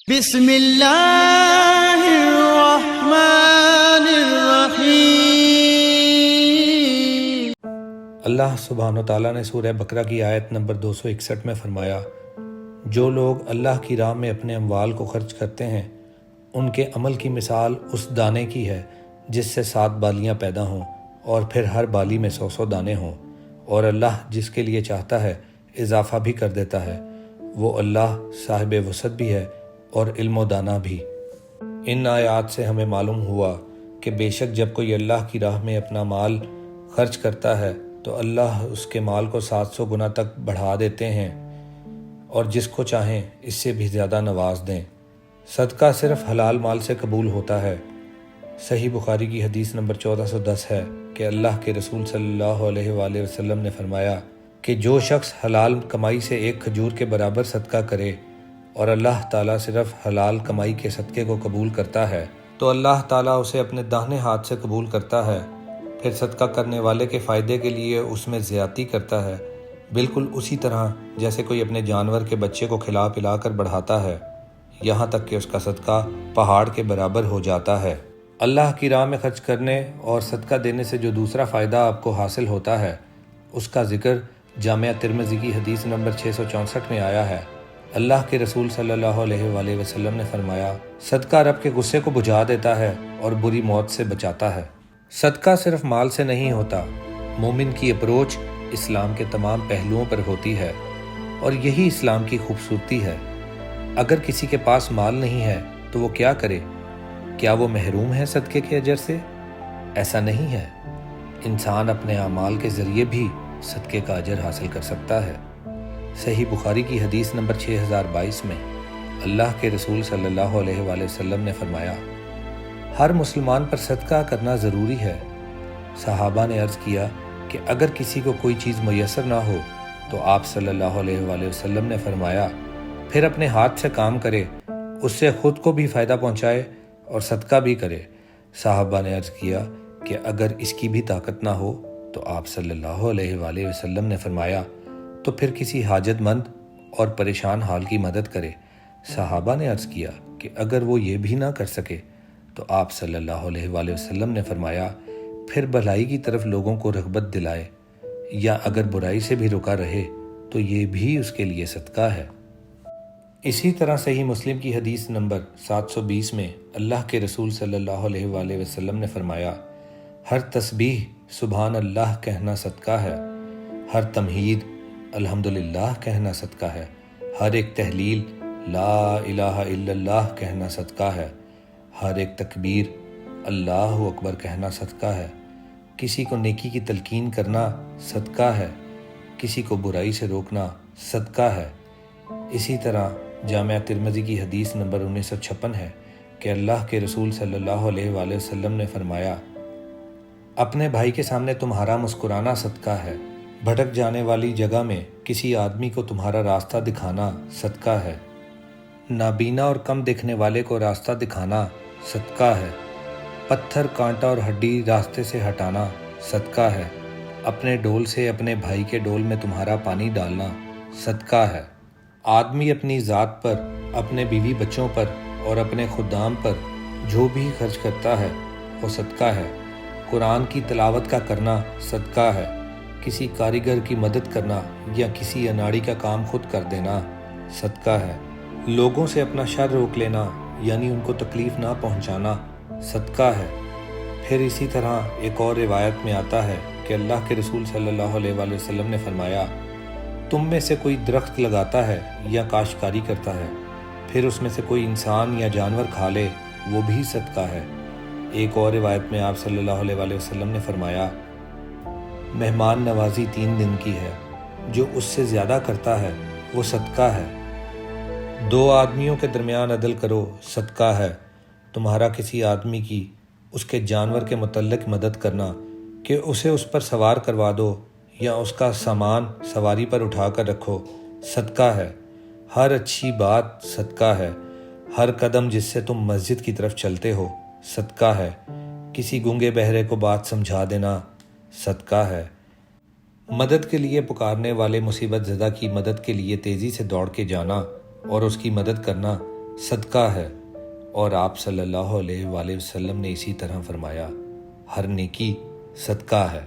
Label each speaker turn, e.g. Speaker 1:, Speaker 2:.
Speaker 1: بسم اللہ الرحمن الرحیم۔
Speaker 2: اللہ سبحانہ وتعالیٰ نے سورہ بقرہ کی آیت نمبر 261 میں فرمایا، جو لوگ اللہ کی راہ میں اپنے اموال کو خرچ کرتے ہیں ان کے عمل کی مثال اس دانے کی ہے جس سے 7 بالیاں پیدا ہوں اور پھر ہر بالی میں 100 دانے ہوں، اور اللہ جس کے لیے چاہتا ہے اضافہ بھی کر دیتا ہے، وہ اللہ صاحب وسعت بھی ہے اور علم و دانا بھی۔ ان آیات سے ہمیں معلوم ہوا کہ بے شک جب کوئی اللہ کی راہ میں اپنا مال خرچ کرتا ہے تو اللہ اس کے مال کو 700 گنا تک بڑھا دیتے ہیں اور جس کو چاہیں اس سے بھی زیادہ نواز دیں۔ صدقہ صرف حلال مال سے قبول ہوتا ہے۔ صحیح بخاری کی حدیث نمبر 1410 ہے کہ اللہ کے رسول صلی اللہ علیہ وآلہ وسلم نے فرمایا کہ جو شخص حلال کمائی سے ایک کھجور کے برابر صدقہ کرے اور اللہ تعالیٰ صرف حلال کمائی کے صدقے کو قبول کرتا ہے تو اللہ تعالیٰ اسے اپنے داہنے ہاتھ سے قبول کرتا ہے، پھر صدقہ کرنے والے کے فائدے کے لیے اس میں زیادتی کرتا ہے، بالکل اسی طرح جیسے کوئی اپنے جانور کے بچے کو کھلا پلا کر بڑھاتا ہے، یہاں تک کہ اس کا صدقہ پہاڑ کے برابر ہو جاتا ہے۔ اللہ کی راہ میں خرچ کرنے اور صدقہ دینے سے جو دوسرا فائدہ آپ کو حاصل ہوتا ہے اس کا ذکر جامعہ ترمذی کی حدیث نمبر 664 میں آیا ہے۔ اللہ کے رسول صلی اللہ علیہ وآلہ وسلم نے فرمایا، صدقہ رب کے غصے کو بجھا دیتا ہے اور بری موت سے بچاتا ہے۔ صدقہ صرف مال سے نہیں ہوتا، مومن کی اپروچ اسلام کے تمام پہلوؤں پر ہوتی ہے اور یہی اسلام کی خوبصورتی ہے۔ اگر کسی کے پاس مال نہیں ہے تو وہ کیا کرے؟ کیا وہ محروم ہے صدقے کے اجر سے؟ ایسا نہیں ہے، انسان اپنے اعمال کے ذریعے بھی صدقے کا اجر حاصل کر سکتا ہے۔ صحیح بخاری کی حدیث نمبر 6022 میں اللہ کے رسول صلی اللہ علیہ وآلہ وسلم نے فرمایا، ہر مسلمان پر صدقہ کرنا ضروری ہے۔ صحابہ نے عرض کیا کہ اگر کسی کو کوئی چیز میسر نہ ہو تو آپ صلی اللہ علیہ وآلہ وسلم نے فرمایا، پھر اپنے ہاتھ سے کام کرے، اس سے خود کو بھی فائدہ پہنچائے اور صدقہ بھی کرے۔ صحابہ نے عرض کیا کہ اگر اس کی بھی طاقت نہ ہو تو آپ صلی اللہ علیہ وآلہ وسلم نے فرمایا تو پھر کسی حاجت مند اور پریشان حال کی مدد کرے۔ صحابہ نے عرض کیا کہ اگر وہ یہ بھی نہ کر سکے تو آپ صلی اللہ علیہ وآلہ وسلم نے فرمایا پھر بھلائی کی طرف لوگوں کو رغبت دلائے، یا اگر برائی سے بھی رکا رہے تو یہ بھی اس کے لیے صدقہ ہے۔ اسی طرح صحیح مسلم کی حدیث نمبر 720 میں اللہ کے رسول صلی اللہ علیہ وآلہ وسلم نے فرمایا، ہر تسبیح سبحان اللہ کہنا صدقہ ہے، ہر تمہید الحمدللہ کہنا صدقہ ہے، ہر ایک تحلیل لا الہ الا اللہ کہنا صدقہ ہے، ہر ایک تکبیر اللہ اکبر کہنا صدقہ ہے، کسی کو نیکی کی تلقین کرنا صدقہ ہے، کسی کو برائی سے روکنا صدقہ ہے۔ اسی طرح جامعہ ترمذی کی حدیث نمبر 1956 ہے کہ اللہ کے رسول صلی اللہ علیہ وآلہ وسلم نے فرمایا، اپنے بھائی کے سامنے تمہارا مسکرانا صدقہ ہے، بھٹک جانے والی جگہ میں کسی آدمی کو تمہارا راستہ دکھانا صدقہ ہے، نابینا اور کم دیکھنے والے کو راستہ دکھانا صدقہ ہے، پتھر کانٹا اور ہڈی راستے سے ہٹانا صدقہ ہے، اپنے ڈول سے اپنے بھائی کے ڈول میں تمہارا پانی ڈالنا صدقہ ہے۔ آدمی اپنی ذات پر، اپنے بیوی بچوں پر اور اپنے خدام پر جو بھی خرچ کرتا ہے وہ صدقہ ہے۔ قرآن کی تلاوت کا کرنا صدقہ ہے، کسی کاریگر کی مدد کرنا یا کسی اناڑی کا کام خود کر دینا صدقہ ہے، لوگوں سے اپنا شر روک لینا یعنی ان کو تکلیف نہ پہنچانا صدقہ ہے۔ پھر اسی طرح ایک اور روایت میں آتا ہے کہ اللہ کے رسول صلی اللہ علیہ وآلہ وسلم نے فرمایا، تم میں سے کوئی درخت لگاتا ہے یا کاشتکاری کرتا ہے، پھر اس میں سے کوئی انسان یا جانور کھا لے، وہ بھی صدقہ ہے۔ ایک اور روایت میں آپ صلی اللہ علیہ وآلہ وسلم نے فرمایا، مہمان نوازی 3 دن کی ہے، جو اس سے زیادہ کرتا ہے وہ صدقہ ہے۔ 2 آدمیوں کے درمیان عدل کرو صدقہ ہے، تمہارا کسی آدمی کی اس کے جانور کے متعلق مدد کرنا کہ اسے اس پر سوار کروا دو یا اس کا سامان سواری پر اٹھا کر رکھو صدقہ ہے، ہر اچھی بات صدقہ ہے، ہر قدم جس سے تم مسجد کی طرف چلتے ہو صدقہ ہے، کسی گونگے بہرے کو بات سمجھا دینا صدقہ ہے، مدد کے لیے پکارنے والے مصیبت زدہ کی مدد کے لیے تیزی سے دوڑ کے جانا اور اس کی مدد کرنا صدقہ ہے، اور آپ صلی اللہ علیہ وآلہ وسلم نے اسی طرح فرمایا ہر نیکی صدقہ ہے۔